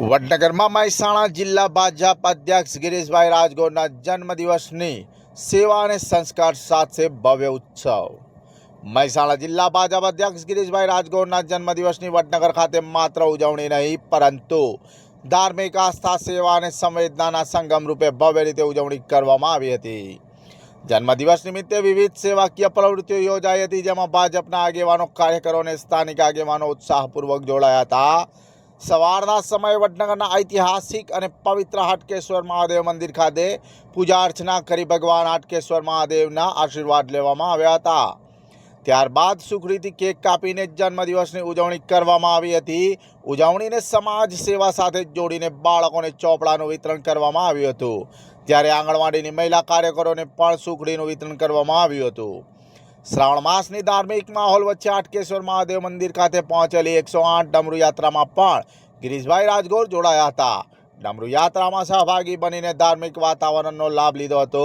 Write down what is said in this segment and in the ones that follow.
વડનગરમાં મહેસાણા જિલ્લા ભાજપ અધ્યક્ષ ગિરીશભાઈ રાજગોરના જન્મદિવસની સેવા અને સંસ્કાર સાથે ભવ્ય ઉત્સવ। મહેસાણા જિલ્લા ભાજપ અધ્યક્ષ ગિરીશભાઈ રાજગોરના જન્મદિવસની વડનગર ખાતે માત્ર ઉજવણી નહીં પરંતુ ધાર્મિક આસ્થા, સેવા અને સંવેદનાના સંગમ રૂપે ભવ્ય રીતે ઉજવણી કરવામાં આવી હતી। જન્મદિવસ નિમિત્તે વિવિધ સેવાકીય પ્રવૃત્તિઓ યોજાઈ હતી, જેમાં ભાજપના આગેવાનો, કાર્યકરો અને સ્થાનિક આગેવાનો ઉત્સાહપૂર્વક જોડાયા હતા। સવારના સમયે વડનગરના ઐતિહાસિક અને પવિત્ર હાટકેશ્વર મહાદેવ મંદિર ખાતે પૂજા અર્ચના કરી ભગવાન હાટકેશ્વર મહાદેવના આશીર્વાદ લેવામાં આવ્યા હતા। ત્યારબાદ સુખડીથી કેક કાપીને જન્મદિવસની ઉજવણી કરવામાં આવી હતી। ઉજવણીને સમાજ સેવા સાથે જોડીને બાળકોને ચોપડાનું વિતરણ કરવામાં આવ્યું હતું, જ્યારે આંગણવાડીની મહિલા કાર્યકરોને પણ સુખડીનું વિતરણ કરવામાં આવ્યું હતું। શ્રાવણ માસની ધાર્મિક માહોલ વચ્ચે હાટકેશ્વર મહાદેવ મંદિર ખાતે પહોંચેલી 108 ડમરૂ યાત્રામાં પણ ગિરીશભાઈ રાજગોર જોડાયા હતા। ડમરૂ યાત્રામાં સહભાગી બનીને ધાર્મિક વાતાવરણનો લાભ લીધો હતો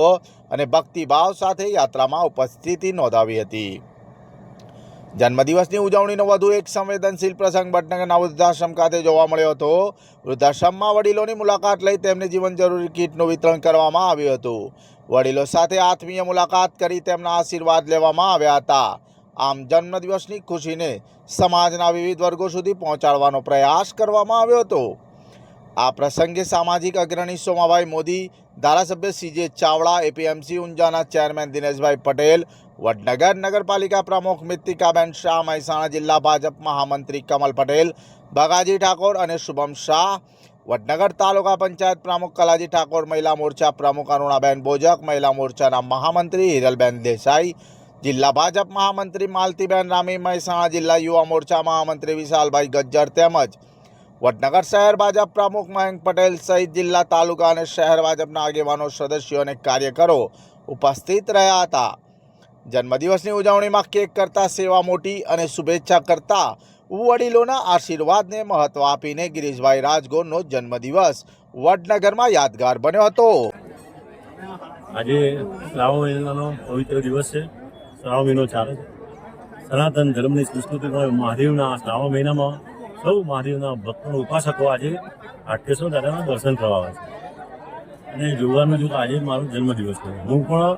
અને ભક્તિભાવ સાથે યાત્રામાં ઉપસ્થિતિ નોંધાવી હતી। જન્મદિવસની ઉજવણીનો વધુ એક સંવેદનશીલ પ્રસંગ વડનગરના વૃદ્ધાશ્રમ ખાતે જોવા મળ્યો હતો। વૃદ્ધાશ્રમમાં વડીલોની મુલાકાત લઈ તેમને જીવન જરૂરી કીટનું વિતરણ કરવામાં આવ્યું હતું। વડીલો સાથે આત્મીય મુલાકાત કરી તેમના આશીર્વાદ લેવામાં આવ્યા હતા। આમ જન્મદિવસની ખુશીને સમાજના વિવિધ વર્ગો સુધી પહોંચાડવાનો પ્રયાસ કરવામાં આવ્યો હતો। આ પ્રસંગે સામાજિક અગ્રણી સોમાભાઈ મોદી, ધારાસભ્ય CJ ચાવડા, APMC ઊંઝાના ચેરમેન દિનેશભાઈ પટેલ, વડનગર નગરપાલિકા પ્રમુખ મિત્તિકાબેન શાહ, મહેસાણા જિલ્લા ભાજપ મહામંત્રી કમલ પટેલ, બગાજી ઠાકોર અને શુભમ શાહ, વડનગર તાલુકા પંચાયત પ્રમુખ કલાજી ઠાકોર, મહિલા મોરચા પ્રમુખ અરુણાબેન બોજક, મહિલા મોરચાના મહામંત્રી હિરલબેન દેસાઈ, જિલ્લા ભાજપ મહામંત્રી માલતીબેન રામી, મહેસાણા જિલ્લા યુવા મોરચા મહામંત્રી વિશાલભાઈ ગજ્જર તેમજ વડનગર શહેર ભાજપ પ્રમુખ મયંક પટેલ સહિત જિલ્લા, તાલુકા અને શહેર ભાજપના આગેવાનો, સદસ્યો અને કાર્યકરો ઉપસ્થિત રહ્યા હતા। જન્મદિવસની ઉજવણીમાં કેક કરતા સેવા મોટી અને શુભેચ્છા કરતા વડીલોના આશીર્વાદને મહત્વ આપીને ગિરીશભાઈ રાજગોરનો જન્મદિવસ વડનગરમાં યાદગાર બન્યો હતો। આજે શ્રાવણ મહિનાનો પવિત્ર દિવસ છે। શ્રાવણ મહિનો ચાલે છે। સનાતન ધર્મની સંસ્કૃતિમાં મહાદેવના શ્રાવણ મહિનામાં સૌ મહાદેવના ભક્તો, ઉપાસકો આજે હાટકેશ્વર દાદાના દર્શન કરવા આવે છે અને જોવાનું જો આજે મારો જન્મદિવસ છે। હું પણ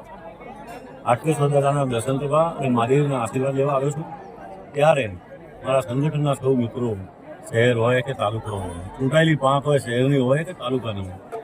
હાટકેશ્વર દાદાના દર્શન કરવા અને મહાદેવના આશીર્વાદ લેવા આવ્યો છું। ત્યારે મારા સંગઠનના સૌ મિત્રો, શહેર હોય કે તાલુકા હોય, ચૂંટાયેલી પાંખ હોય, શહેરની હોય કે તાલુકાની હોય,